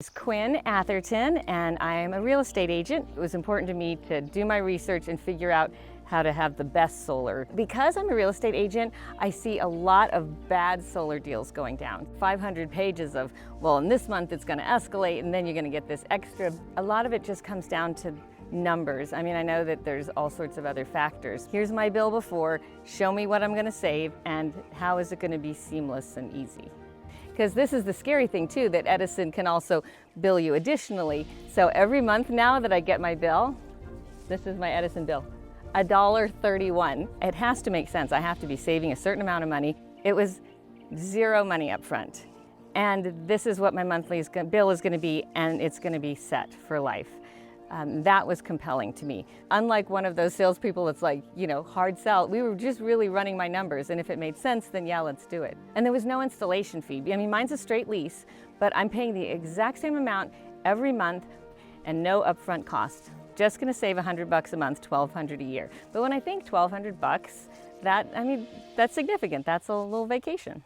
is Quinn Atherton, and I am a real estate agent. It was important to me to do my research and figure out how to have the best solar. Because I'm a real estate agent, I see a lot of bad solar deals going down. 500 pages of, well, in this month it's going to escalate and then you're going to get this extra. A lot of it just comes down to numbers. I mean, I know that there's all sorts of other factors. Here's my bill before, show me what I'm going to save, and how is it going to be seamless and easy. Because this is the scary thing too, that Edison can also bill you additionally. So every month now that I get my bill, this is my Edison bill. $1.31. It has to make sense. I have to be saving a certain amount of money. It was zero money up front. And this is what my monthly bill is going to be, and it's going to be set for life. That was compelling to me. Unlike one of those salespeople that's like, hard sell, we were just really running my numbers, and if it made sense, then yeah, let's do it. And there was no installation fee. I mean, mine's a straight lease, but I'm paying the exact same amount every month and no upfront cost. Just gonna save $100 a month, $1,200 a year. But when I think $1,200, that's significant. That's a little vacation.